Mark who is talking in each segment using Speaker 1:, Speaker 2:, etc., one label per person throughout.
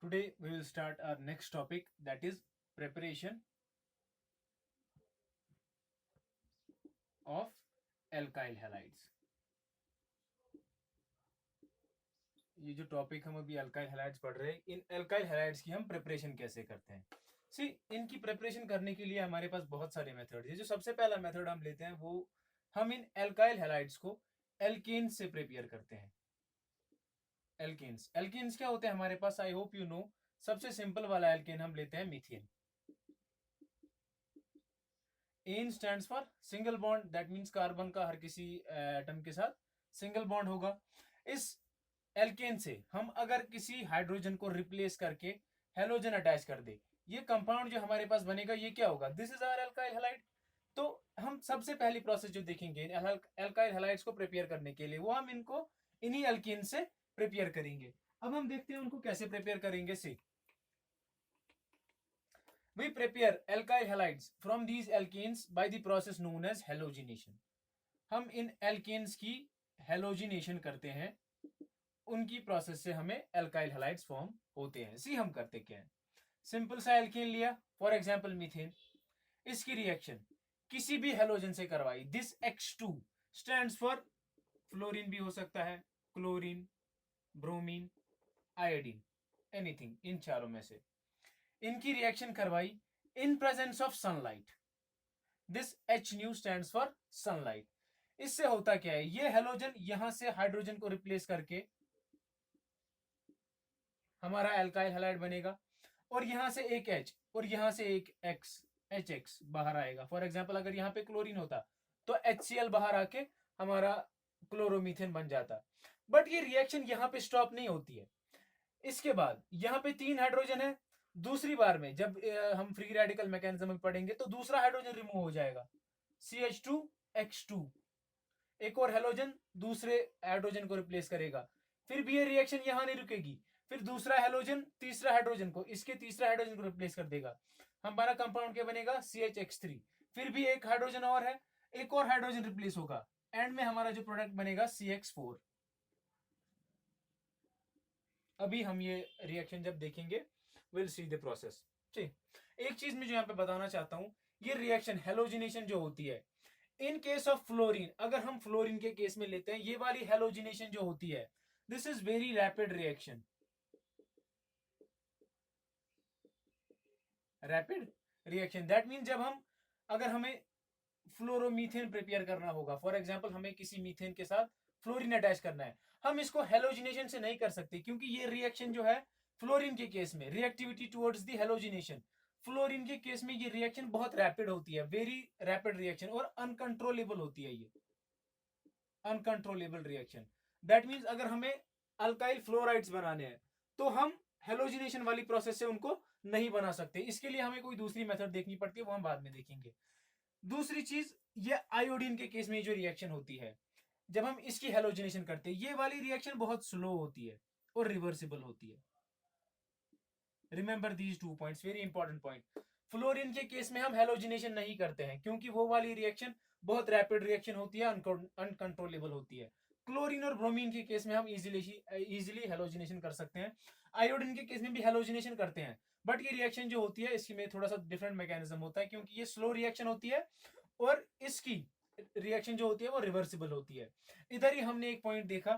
Speaker 1: Today we will start our next topic, that is preparation of alkyl halides. ये जो topic हम अभी alkyl halides पढ़ रहे हैं, इन अल्काइल हैलाइड्स की हम प्रिपरेशन कैसे करते हैं। सी इनकी प्रिपरेशन करने के लिए हमारे पास बहुत सारे मेथड है। जो सबसे पहला मेथड हम लेते हैं वो हम इन अल्काइल हैलाइड्स को एल्केन्स से प्रिपेयर करते हैं। एल्केन्स एल्केन्स क्या होते हैं हमारे पास, आई होप यू नो। सबसे सिंपल वाला एल्केन हम लेते हैं methane. Ane stands for single bond, that means carbon का हर किसी एटम के साथ सिंगल बॉन्ड होगा। इस एल्केन से हम अगर किसी हाइड्रोजन को रिप्लेस करके हेलोजन अटैच कर दे, ये कंपाउंड जो हमारे पास बनेगा ये क्या होगा, this is our alkyl halide. तो हम सबसे पहली प्रोसेस जो देखेंगे अल्काइल हैलाइड्स को प्रिपेयर करने के लिए, वो हम इनको इन्हीं एल्केन से प्रिपेयर करेंगे। अब हम देखते हैं उनको कैसे प्रिपेयर करेंगे। सी we prepare alkyl halides from these alkenes by the process known as halogenation। हम इन alkenes की halogenation करते हैं, उनकी प्रोसेस से हमें अल्काइल हैलाइड्स फॉर्म होते हैं। सी हम करते क्या है, सिंपल सा एल्केन लिया, फॉर एग्जांपल मीथेन। इसकी रिएक्शन किसी भी हेलोजन से करवाई, this X2 stands for fluorine भी हो सकता है, क्लोरीन, ब्रोमीन, आयोडीन, एनीथिंग, इन चारों में से इनकी रिएक्शन करवाई in presence of sunlight, this H new stands for sunlight. इससे होता क्या है, ये हेलोजन यहां से हाइड्रोजन को रिप्लेस करके हमारा एल्काइल हैलाइड बनेगा, और यहां से एक H और यहां से एक X, HX बाहर आएगा। फॉर एग्जांपल अगर यहाँ पे क्लोरीन होता तो HCl बाहर आके हमारा क्लोरोमीथेन बन जाता। बट ये रिएक्शन यहाँ पे स्टॉप नहीं होती है। इसके बाद यहाँ पे 3 हाइड्रोजन है, दूसरी बार में जब हम फ्री रेडिकल मैकेनिज्म में पढ़ेंगे तो दूसरा हाइड्रोजन रिमूव हो जाएगा, CH2X2, एक और हेलोजन दूसरे हाइड्रोजन को रिप्लेस करेगा। फिर भी ये रिएक्शन यहां नहीं रुकेगी, फिर दूसरा हेलोजन तीसरा हाइड्रोजन को, इसके तीसरा हाइड्रोजन को रिप्लेस कर देगा। हमारा कंपाउंड क्या बनेगा, CHX3। फिर भी एक हाइड्रोजन और है, एक और हाइड्रोजन रिप्लेस होगा, एंड में हमारा जो प्रोडक्ट बनेगा CX4। अभी हम ये रिएक्शन जब देखेंगे विल सी द प्रोसेस। एक चीज मैं जो यहाँ पे बताना चाहता हूं, ये रिएक्शन हेलोजिनेशन जो होती है इन केस ऑफ फ्लोरीन, अगर हम फ्लोरीन के केस में लेते हैं, ये वाली हेलोजिनेशन जो होती है, this is very rapid reaction. Rapid reaction that mean जब हम, अगर हमें फ्लोरोमीथेन प्रिपेयर करना होगा, फॉर एग्जांपल हमें किसी मीथेन के साथ फ्लोरीन अटैच करना है, हम इसको हेलोजिनेशन से नहीं कर सकते, क्योंकि ये रिएक्शन जो है फ्लोरीन के केस में reactivity towards the halogenation, fluorine के केस में ये रिएक्शन बहुत रैपिड होती है, वेरी रैपिड रिएक्शन, और अनकंट्रोलेबल होती है ये अनकंट्रोलेबल रिएक्शन। दैट मीन्स अगर हमें अल्काइल फ्लोराइड्स बनाने हैं तो हम हेलोजिनेशन वाली प्रोसेस से उनको नहीं बना सकते, इसके लिए हमें कोई दूसरी मेथड देखनी पड़ती है, वो हम बाद में देखेंगे। दूसरी चीज, ये आयोडीन के केस में जो रिएक्शन होती है, जब हम इसकी हेलोजिनेशन करते हैं, ये वाली रिएक्शन बहुत स्लो होती है और रिवर्सिबल होती है। Remember these 2 points, very important point. Fluorine के केस में हम हेलोजिनेशन नहीं करते हैं, क्योंकि वो वाली रिएक्शन बहुत रैपिड रिएक्शन होती है, अनकंट्रोलेबल होती है। क्लोरीन और ब्रोमीन के केस में हम इजीली हेलोजिनेशन कर सकते हैं, आयोडीन के केस में भी हेलोजिनेशन करते हैं, बट ये रिएक्शन जो होती है इसकी में थोड़ा सा डिफरेंट मैकेनिज्म होता है, क्योंकि ये स्लो रिएक्शन होती है और इसकी रिएक्शन जो होती है वो रिवर्सिबल होती है। इधर ही हमने एक पॉइंट देखा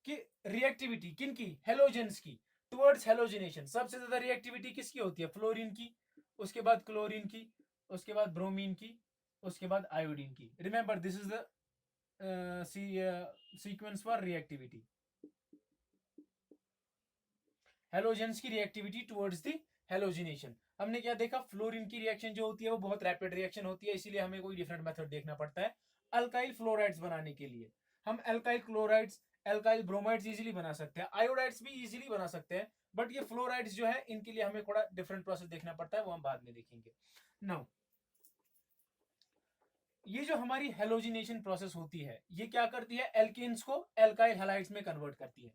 Speaker 1: कि रिएक्टिविटी किनकी, हेलोजेंस की टुवर्ड्स हेलोजिनेशन, सबसे ज्यादा रिएक्टिविटी किसकी होती है, फ्लोरीन की, उसके बाद क्लोरीन की, उसके बाद ब्रोमीन की, उसके बाद आयोडीन की। Remember this is the sequence for reactivity, halogens की रिएक्टिविटी टुवर्ड्स द हेलोजिनेशन। हमने क्या देखा, फ्लोरीन की रिएक्शन जो होती है वो बहुत रैपिड रिएक्शन होती है, इसीलिए हमें कोई डिफरेंट मेथड देखना पड़ता है अल्काइल फ्लोराइड्स बनाने के लिए। हम alkyl chlorides, alkyl bromides easily बना सकते हैं, आयोडाइड्स भी इजीली बना सकते हैं, बट ये फ्लोराइड्स जो है इनके लिए हमें थोड़ा डिफरेंट प्रोसेस देखना पड़ता है, वो हम बाद में देखेंगे। नाउ ये जो हमारी हेलोजिनेशन प्रोसेस होती है, ये क्या करती है, एल्केन्स को एल्काइल हैलाइड्स में कन्वर्ट करती है।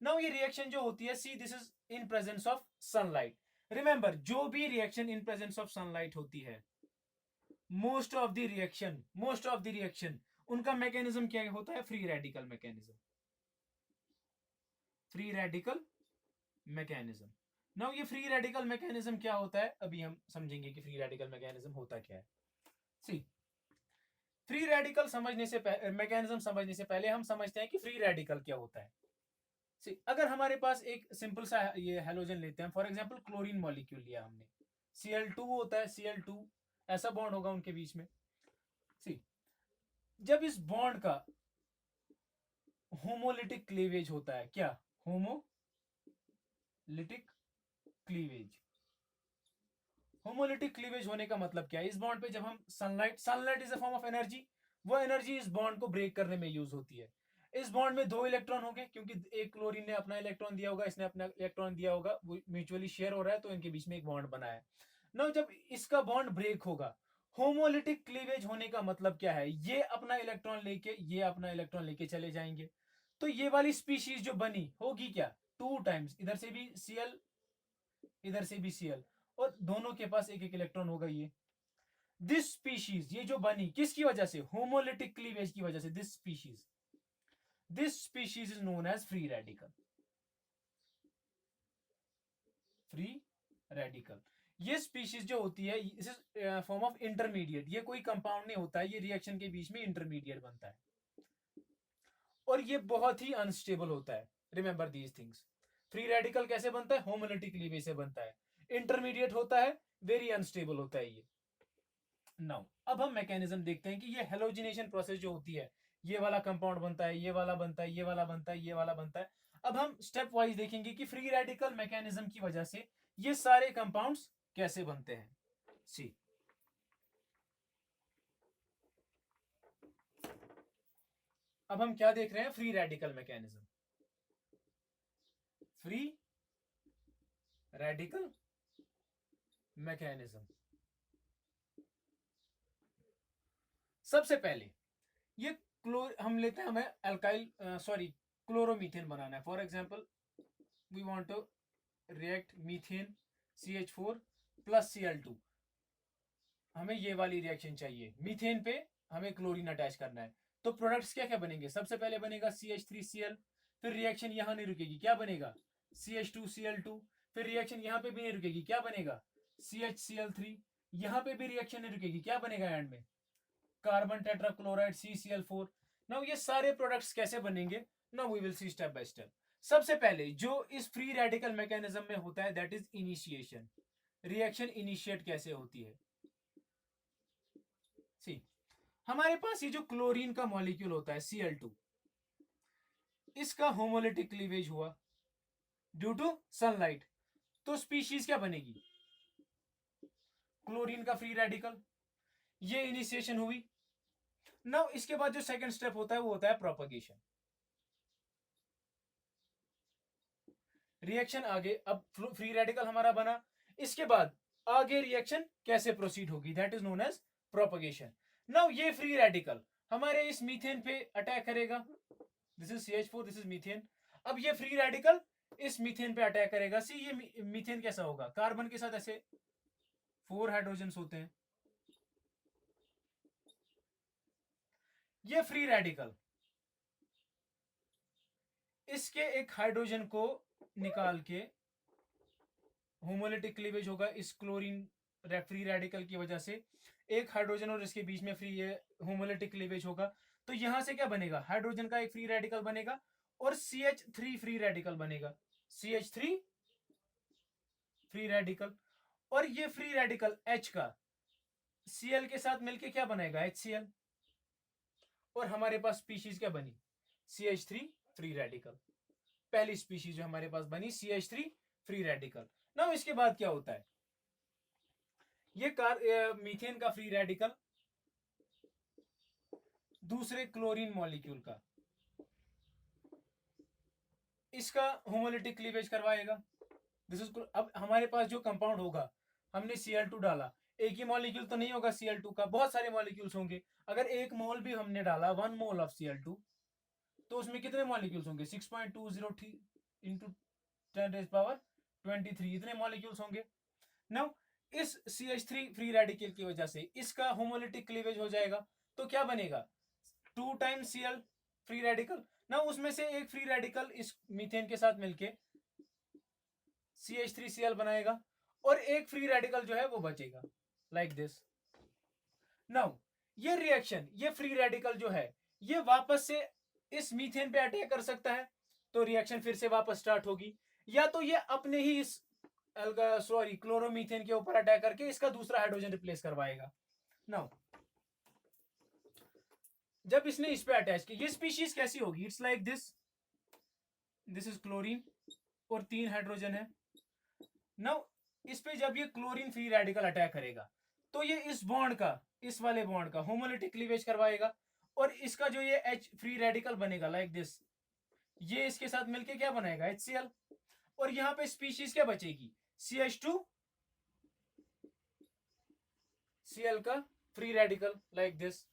Speaker 1: नाउ ये रिएक्शन जो होती है, see this is in presence of sunlight. Remember जो भी reaction in presence of sunlight होती है, मोस्ट ऑफ द रिएक्शन उनका मैकेनिज्म क्या होता है, free radical mechanism, free radical mechanism. Now ये फ्री रेडिकल मैकेनिज्म क्या होता है, अभी हम समझेंगे कि फ्री रेडिकल मैकेनिज्म होता क्या है। सी, फ्री रेडिकल समझने से मैकेनिज्म समझने से पहले हम समझते हैं कि फ्री रेडिकल क्या होता है। सी, अगर हमारे पास एक सिंपल सा ये हेलोजन लेते हैं, फॉर एग्जांपल क्लोरीन मॉलिक्यूल लिया हमने, Cl2 होता है, Cl2 ऐसा बॉन्ड होगा उनके बीच में। सी, जब इस बॉन्ड का होमोलिटिक क्लीवेज होता है, क्या होमोलिटिक क्लीवेज, होमोलिटिक क्लीवेज होने का मतलब क्या है, इस बॉन्ड पे जब हम sunlight is a form of energy, वो एनर्जी इस बॉन्ड को ब्रेक करने में यूज होती है। इस बॉन्ड में 2 इलेक्ट्रॉन होंगे, क्योंकि एक क्लोरीन ने अपना इलेक्ट्रॉन दिया होगा, इसने अपना इलेक्ट्रॉन दिया होगा, वो म्यूचुअली शेयर हो रहा है, तो इनके बीच में एक बॉन्ड बना है। नाउ जब इसका बॉन्ड ब्रेक होगा, होमोलिटिक क्लीवेज होने का मतलब क्या है, ये अपना इलेक्ट्रॉन लेके, ये अपना इलेक्ट्रॉन लेके चले जाएंगे। तो ये वाली स्पीशीज जो बनी होगी क्या, 2 टाइम्स, इधर से भी Cl, इधर से भी Cl, और दोनों के पास एक एक इलेक्ट्रॉन होगा। ये दिस स्पीशीज, ये जो बनी किसकी वजह से, होमोलिटिक क्लीवेज की वजह से, this species is known as free radical. Free radical, ये स्पीशीज जो होती है, इस फॉर्म ऑफ इंटरमीडिएट, ये कोई कंपाउंड नहीं होता है, ये रिएक्शन के बीच में इंटरमीडिएट बनता है, और ये बहुत ही अनस्टेबल होता है। Remember these things. Free radical कैसे बनता है, होमोलिटिक क्लीवेज से बनता है, इंटरमीडिएट होता है, वेरी अनस्टेबल होता है ये। नाउ अब हम मैकेनिज्म देखते हैं कि ये हेलोजिनेशन प्रोसेस जो होती है, ये वाला कंपाउंड बनता है, ये वाला बनता है, ये वाला बनता है, ये वाला बनता है। अब हम स्टेप वाइज देखेंगे कि फ्री रेडिकल मैकेनिज्म की वजह से ये सारे कंपाउंड्स कैसे बनते हैं। सी, अब हम क्या देख रहे हैं, free radical mechanism. Free radical mechanism, सबसे पहले ये हम लेते हैं, हमें अल्काइल क्लोरोमीथेन बनाना है। For example we want to react methane CH4 plus Cl2, हमें ये वाली रिएक्शन चाहिए, मीथेन पे हमें क्लोरीन अटैच करना है। तो प्रोडक्ट्स क्या क्या बनेंगे, सबसे पहले बनेगा CH3Cl, फिर रिएक्शन यहां नहीं रुकेगी, क्या बनेगा CH2Cl2, फिर रिएक्शन यहां पे भी नहीं रुकेगी, क्या बनेगा CHCl3, यहां पे भी रिएक्शन नहीं रुकेगी, क्या बनेगा एंड में कार्बन टेट्राक्लोराइड CCl4। नाउ ये सारे प्रोडक्ट्स कैसे बनेंगे, now we will see step by step. सबसे पहले जो इस फ्री रेडिकल मैकेनिज्म में होता है, that is initiation, reaction initiate कैसे होती है। सी, हमारे पास ये जो क्लोरीन का मॉलिक्यूल होता है Cl2, इसका होमोलिटिक क्लीवेज हुआ ड्यू टू सनलाइट, तो स्पीशीज क्या बनेगी, क्लोरीन का फ्री रेडिकल, ये इनिशिएशन हुई। नाउ इसके बाद जो सेकंड स्टेप होता है वो होता है प्रोपगेशन, रिएक्शन आगे, अब फ्री रेडिकल हमारा बना, इसके बाद आगे रिएक्शन कैसे प्रोसीड होगी, that is known as propagation. Now ये फ्री रेडिकल हमारे इस मीथेन पे अटैक करेगा, this is CH4, this is methane. अब ये फ्री रेडिकल इस मीथेन पे अटैक करेगा। सी, ये मीथेन कैसा होगा, कार्बन के साथ ऐसे 4 हाइड्रोजन होते हैं, ये फ्री रेडिकल इसके एक हाइड्रोजन को निकाल के, होमोलिटिक क्लीवेज होगा इस क्लोरीन फ्री रेडिकल की वजह से, एक हाइड्रोजन और इसके बीच में फ्री होमोलिटिक क्लीवेज होगा, तो यहां से क्या बनेगा, हाइड्रोजन का एक फ्री रेडिकल बनेगा और CH3 फ्री रेडिकल बनेगा, CH3 फ्री रेडिकल, और ये फ्री रेडिकल H का Cl के साथ मिलके क्या बनाएगा, HCl, और हमारे पास स्पीशीज क्या बनी, CH3 फ्री रेडिकल, पहली स्पीशीज जो हमारे पास बनी CH3 फ्री रेडिकल। ना इसके बाद क्या होता है, ये मीथेन का फ्री रेडिकल दूसरे क्लोरीन मॉलिक्यूल का, इसका होमोलिटिक क्लीवेज करवाएगा, दिस इज, अब हमारे पास जो कंपाउंड होगा, हमने Cl2 डाला, एक ही मॉलिक्यूल तो नहीं होगा Cl2 का, बहुत सारे मॉलिक्यूल्स होंगे। अगर 1 मोल भी हमने डाला, 1 मोल ऑफ Cl2, तो उसमें कितने मॉलिक्यूल्स होंगे, 6.203 इंटू 10⁻23, इतने मॉलिक्यूल्स होंगे। नाउ इस CH3 फ्री रेडिकल की वजह से इसका होमोलिटिक क्लीवेज हो जाएगा, तो क्या बनेगा, 2 टाइम्स Cl फ्री रेडिकल। ना उसमें से एक फ्री रेडिकल इस मीथेन के साथ मिलके CH3Cl बनाएगा और एक फ्री रेडिकल जो है वो बचेगा लाइक दिस। नाउ ये रिएक्शन, ये फ्री रेडिकल जो है ये वापस से इस मीथेन पे अटैक कर सकता है, तो रिएक्शन फिर से वापस स्टार्ट होगी, या तो ये अपने ही इस क्लोरोमीथेन के ऊपर अटैक करके इसका दूसरा हाइड्रोजन रिप्लेस करवाएगा। नाउ जब इसने इस पे अटैच किया, ये स्पीशीज कैसी होगी, it's like this, this is chlorine और 3 हाइड्रोजन है। नाउ इस पे जब ये क्लोरीन फ्री रेडिकल अटैक करेगा तो ये इस बॉन्ड का, इस वाले बॉन्ड का होमोलिटिक क्लीवेज करवाएगा और इसका जो ये H फ्री रेडिकल बनेगा लाइक दिस, ये इसके साथ मिलके क्या बनाएगा HCl, और यहाँ पे स्पीशीज क्या बचेगी CH2 Cl का फ्री रेडिकल लाइक दिस,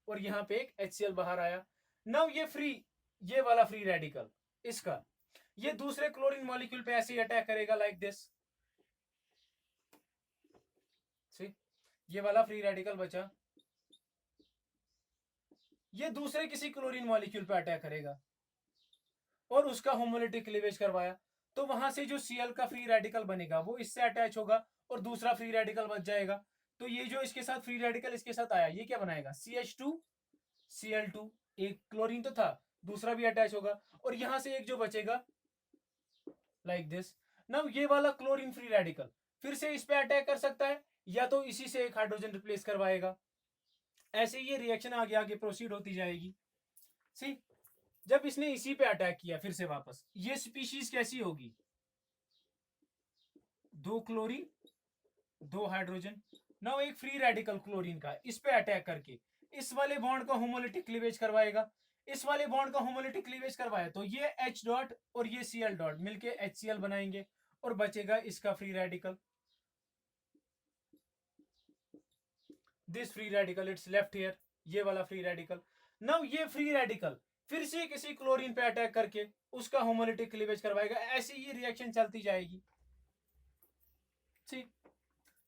Speaker 1: और यहाँ पे एक HCl बाहर आया। नाउ ये फ्री, ये वाला फ्री रेडिकल इसका, ये दूसरे क्लोरीन मॉलिक्यूल पे ऐसे ही अटैक करेगा लाइक दिस, ये वाला फ्री रेडिकल बचा, ये दूसरे किसी क्लोरीन मॉलिक्यूल पे अटैक करेगा और उसका होमोलिटिक क्लीवेज करवाया, तो वहां से जो Cl का फ्री रेडिकल बनेगा वो इससे अटैच होगा और दूसरा फ्री रेडिकल बच जाएगा। तो ये जो इसके साथ फ्री रेडिकल इसके साथ आया ये क्या बनाएगा CH2 Cl2, एक क्लोरीन तो था, दूसरा भी अटैच होगा और यहां से एक जो बचेगा लाइक दिस। नाउ ये वाला क्लोरीन फ्री रेडिकल फिर से इस पे अटैक कर सकता है, या तो इसी से एक हाइड्रोजन रिप्लेस करवाएगा। ऐसे ये रिएक्शन आगे आगे प्रोसीड होती जाएगी। सी जब इसने इसी पे अटैक किया फिर से वापस, ये स्पीशीज कैसी होगी, 2 क्लोरीन 2 हाइड्रोजन। नाउ एक फ्री रेडिकल क्लोरीन का इस पे अटैक करके इस वाले बॉन्ड का होमोलिटिक क्लीवेज करवाएगा, इस वाले बॉन्ड का होमोलिटिक क्लीवेज करवाया तो ये H डॉट और ये Cl डॉट मिलके HCl बनाएंगे और बचेगा इसका free radical, this free radical it's left here, ये वाला फ्री रेडिकल। नाउ ये फ्री रेडिकल फिर से किसी क्लोरीन पे अटैक करके उसका होमोलिटिक क्लीवेज करवाएगा, ऐसे ये रिएक्शन चलती जाएगी। ठीक,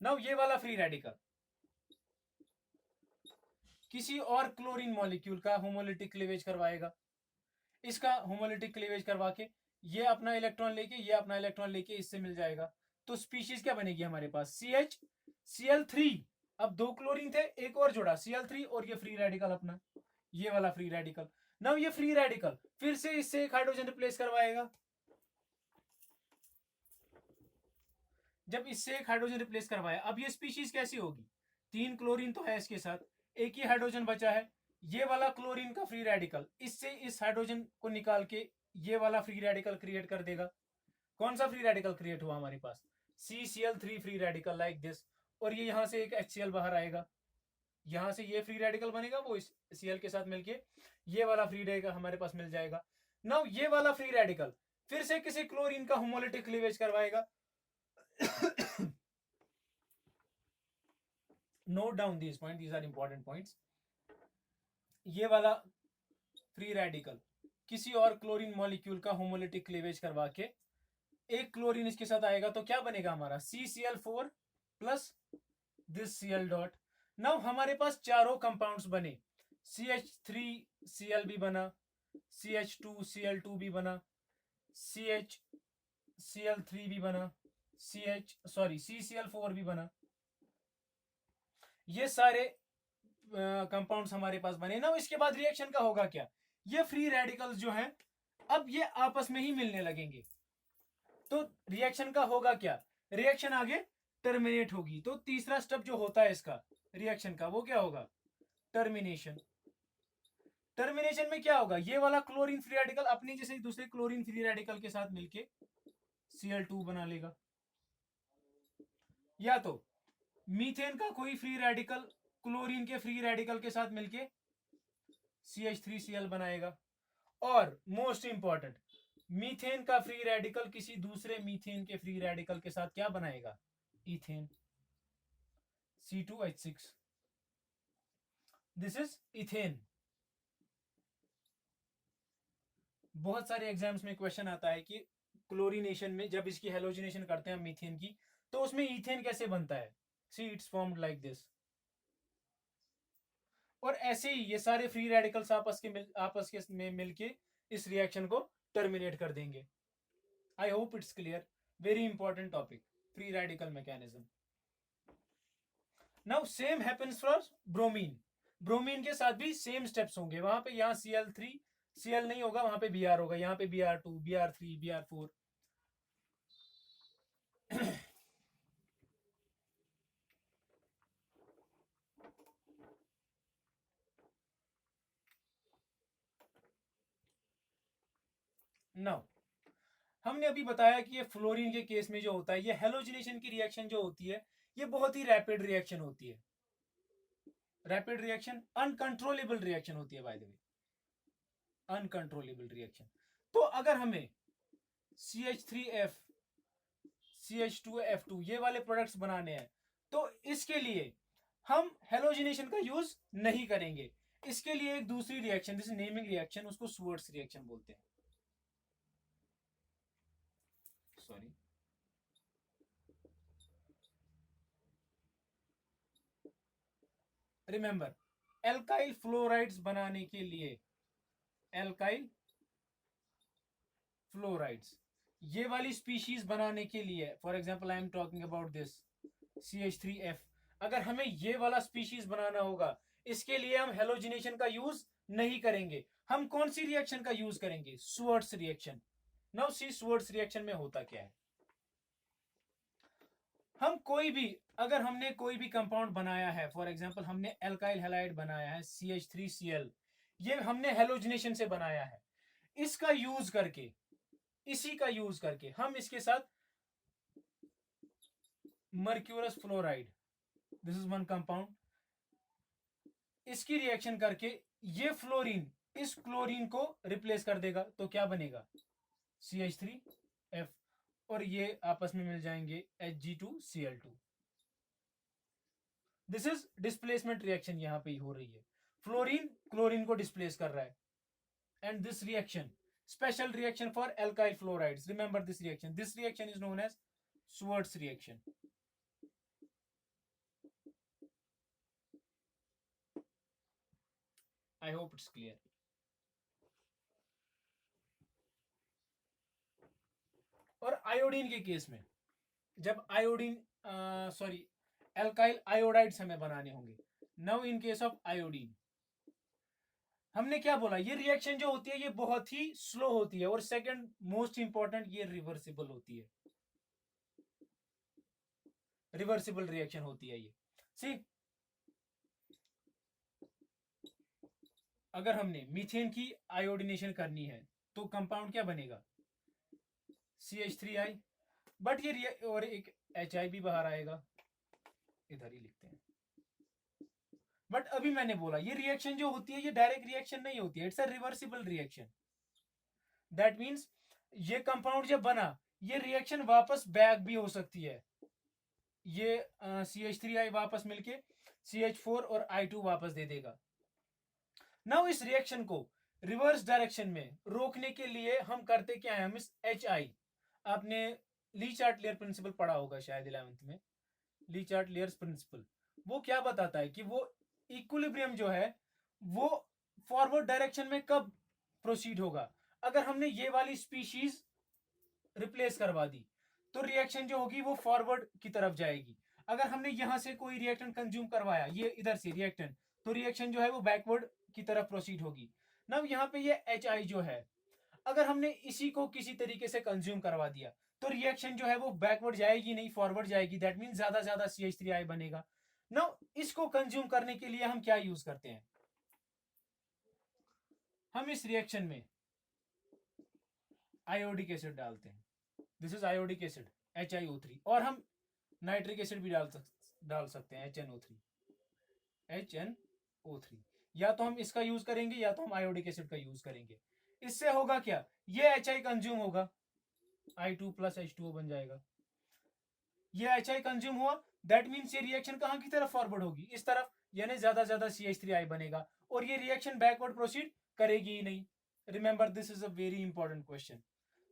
Speaker 1: नाउ ये वाला फ्री रेडिकल किसी और क्लोरीन मॉलिक्यूल का होमोलिटिक क्लीवेज करवाएगा, इसका होमोलिटिक क्लीवेज करवा के ये अपना इलेक्ट्रॉन लेके ये अपना इलेक्ट्रॉन लेके इससे मिल जाएगा, तो स्पीशीज क्या बनेगी हमारे पास CH Cl3, अब 2 क्लोरीन थे एक और जोड़ा Cl3 और ये फ्री रेडिकल अपना, ये वाला फ्री रेडिकल। नाउ ये फ्री रेडिकल फिर से इससे एक हाइड्रोजन रिप्लेस करवाएगा, जब इससे एक हाइड्रोजन रिप्लेस करवाया अब ये स्पीशीज कैसी होगी, 3 क्लोरीन तो है इसके साथ, एक ही हाइड्रोजन बचा है, ये वाला क्लोरीन का फ्री रेडिकल इससे इस हाइड्रोजन को निकाल के ये वाला फ्री रेडिकल क्रिएट कर देगा। कौन सा फ्री रेडिकल क्रिएट हुआ हमारे पास CCl3 free radical like this, और ये यहां से एक HCl बाहर आएगा, यहां से ये फ्री रेडिकल बनेगा वो इस Cl के साथ मिलके ये वाला फ्री रेडिकल हमारे पास मिल जाएगा। नाउ ये वाला फ्री रेडिकल फिर से किसी क्लोरीन का होमोलिटिक क्लीवेज करवाएगा। Note down this point, these are important points. ये वाला फ्री रेडिकल किसी और क्लोरीन मॉलिक्यूल का होमोलिटिक क्लीवेज करवा के एक क्लोरीन इसके साथ आएगा तो क्या बनेगा हमारा CCl4 plus this Cl dot. Now हमारे पास चारों कंपाउंड्स बने, CH3Cl भी बना, CH2Cl2 भी बना, CHCl3 भी बना, CCl4 भी बना, ये सारे कंपाउंड्स हमारे पास बने ना। इसके बाद रिएक्शन का होगा क्या, ये फ्री रेडिकल्स जो हैं अब ये आपस में ही मिलने लगेंगे, तो रिएक्शन का होगा क्या, रिएक्शन आगे टर्मिनेट होगी। तो तीसरा स्टेप जो होता है इसका रिएक्शन का वो क्या होगा, टर्मिनेशन। टर्मिनेशन में क्या होगा, ये वाला क्लोरीन फ्री रेडिकल अपनी जैसे दूसरे क्लोरीन फ्री रेडिकल के साथ मिलके Cl2 बना लेगा, या तो मीथेन का कोई फ्री रेडिकल क्लोरीन के फ्री रेडिकल के साथ मिलके CH3Cl बनाएगा, और मोस्ट इंपॉर्टेंट मीथेन का फ्री रेडिकल किसी दूसरे मीथेन के फ्री रेडिकल के साथ क्या बनाएगा, ethane, C2H6, this is ethane. बहुत सारे एग्जाम्स में क्वेश्चन आता है कि क्लोरीनेशन में जब इसकी हेलोजिनेशन करते हैं मीथेन की तो उसमें इथेन कैसे बनता है, see it's formed like this. और ऐसे ही ये सारे फ्री रेडिकल्स आपस के में मिलके इस रिएक्शन को टर्मिनेट कर देंगे। I hope it's clear. Very important topic, free radical mechanism. Now same happens for bromine. Bromine के साथ भी सेम स्टेप्स होंगे. वहां पे यहाँ Cl3 Cl नहीं होगा, वहां पे Br होगा, यहाँ पे Br2 Br3 Br4. नाउ हमने अभी बताया कि ये फ्लोरीन के केस में जो होता है, ये हेलोजिनेशन की रिएक्शन जो होती है, ये बहुत ही रैपिड रिएक्शन होती है. रैपिड रिएक्शन, अनकंट्रोलेबल रिएक्शन होती है by the way, uncontrollable reaction. तो अगर हमें CH3F CH2F2 ये वाले प्रोडक्ट्स बनाने हैं, तो इसके लिए हम हेलोजिनेशन का यूज नहीं करेंगे. इसके लिए एक दूसरी रिएक्शन, दिस नेमिंग रिएक्शन, उसको स्वर्ट्स रिएक्शन बोलते हैं. सॉरी, रिमेंबर, एल्काइल फ्लोराइड्स बनाने के लिए, एल्काइल फ्लोराइड्स ये वाली स्पीशीज बनाने के लिए, for example I am talking about this CH3F, अगर हमें ये वाला स्पीशीज बनाना होगा, इसके लिए हम हेलोजिनेशन का यूज नहीं करेंगे. हम कौन सी रिएक्शन का यूज करेंगे? स्वर्ट्स रिएक्शन. नाउ सी स्वर्ट्स रिएक्शन में होता क्या है. हम कोई भी, अगर हमने कोई भी कंपाउंड बनाया है, फॉर एग्जांपल हमने एल्काइल हैलाइड बनाया है CH3Cl, ये हमने हेलोजिनेशन से बनाया है. इसका यूज करके, इसी का यूज करके हम इसके साथ mercurous fluoride, this is one compound, इसकी रिएक्शन करके ये फ्लोरीन इस क्लोरीन को रिप्लेस कर देगा. तो क्या बनेगा? CH3F, और ये आपस में मिल जाएंगे Hg2Cl2. This is displacement reaction यहां पे हो रही है. फ्लोरीन क्लोरीन को डिस्प्लेस कर रहा है. And this reaction, special reaction for alkyl fluorides, remember this reaction is known as Schwartz reaction. I hope it's clear. और आयोडीन के केस में, जब आयोडीन सॉरी एल्काइल आयोडाइड्स हमें बनाने होंगे. Now in case of iodine, हमने क्या बोला, ये रिएक्शन जो होती है ये बहुत ही स्लो होती है, और सेकंड मोस्ट इंपॉर्टेंट, ये रिवर्सिबल होती है. रिवर्सिबल रिएक्शन होती है ये. सी, अगर हमने मीथेन की आयोडीनेशन करनी है, तो कंपाउंड क्या बनेगा? CH3I, बट ये और एक HI भी बाहर आएगा, इधर ही लिखते हैं. बट अभी मैंने बोला ये रिएक्शन जो होती है ये डायरेक्ट रिएक्शन नहीं होती है, it's a reversible reaction. That means ये कंपाउंड जब बना, ये रिएक्शन वापस बैक भी हो सकती है. ये CH3I वापस मिलके CH4 और I2 वापस दे देगा. नाउ इस रिएक्शन को रिवर्स डायरेक्शन में रोकने के लिए हम करते क्या है, हम इस HI, आपने ली चार्ट लेयर प्रिंसिपल पढ़ा होगा शायद 11th में, ली चार्ट लेयर्स प्रिंसिपल, वो क्या बताता है कि वो इक्विलिब्रियम जो है वो फॉरवर्ड डायरेक्शन में कब प्रोसीड होगा. अगर हमने ये वाली स्पीशीज रिप्लेस करवा दी, तो रिएक्शन जो होगी वो फॉरवर्ड की तरफ जाएगी. अगर हमने यहां से कोई रिएक्टेंट कंज्यूम करवाया, ये इधर से रिएक्टेंट, तो रिएक्शन जो है वो बैकवर्ड की तरफ प्रोसीड होगी. ना यहाँ पे ये HI जो है, अगर हमने इसी को किसी तरीके से कंज्यूम करवा दिया, तो रिएक्शन जो है वो बैकवर्ड जाएगी नहीं, फॉरवर्ड जाएगी. दैट मीन ज्यादा ज्यादा CH3I बनेगा. नाउ इसको कंज्यूम करने के लिए हम क्या यूज करते हैं, हम इस रिएक्शन में आयोडिक एसिड डालते हैं. This is iodic acid HiO3, और हम नाइट्रिक एसिड भी डाल सकते हैं HNO3. या तो हम इसका यूज करेंगे या तो हम आयोडिक एसिड का यूज करेंगे. इससे होगा क्या, ये HI कंज्यूम होगा, I2 प्लस H2O बन जाएगा. ये HI कंज्यूम हुआ, दैट मीन्स ये रिएक्शन कहां की तरफ फॉरवर्ड होगी, इस तरफ, यानी ज्यादा ज्यादा CH3I बनेगा, और ये रिएक्शन बैकवर्ड प्रोसीड करेगी ही नहीं. Remember this is a very important question.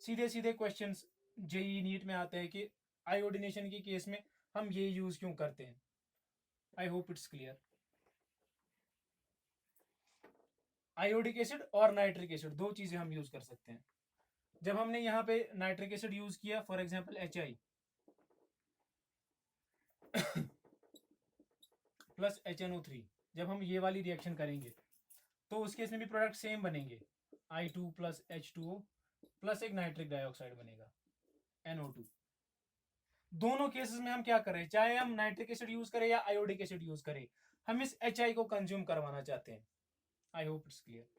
Speaker 1: सीधे सीधे क्वेश्चन जेई नीट में आते हैं कि आयोडीनेशन के केस में हम ये यूज क्यों करते हैं. I hope it's clear. Iodic acid और नाइट्रिक एसिड, दो चीजें हम यूज कर सकते हैं. जब हमने यहाँ पे नाइट्रिक एसिड यूज किया, for example HI plus HNO3, जब हम ये वाली रिएक्शन करेंगे तो उस केस में भी प्रोडक्ट सेम बनेंगे, I2 प्लस H2O प्लस एक नाइट्रिक डाइऑक्साइड बनेगा NO2। दोनों केसेस में हम क्या कर रहे हैं, चाहे हम नाइट्रिक एसिड यूज करें या आयोडिक एसिड यूज करें, हम इस HI को कंज्यूम करवाना चाहते हैं। I hope it's clear.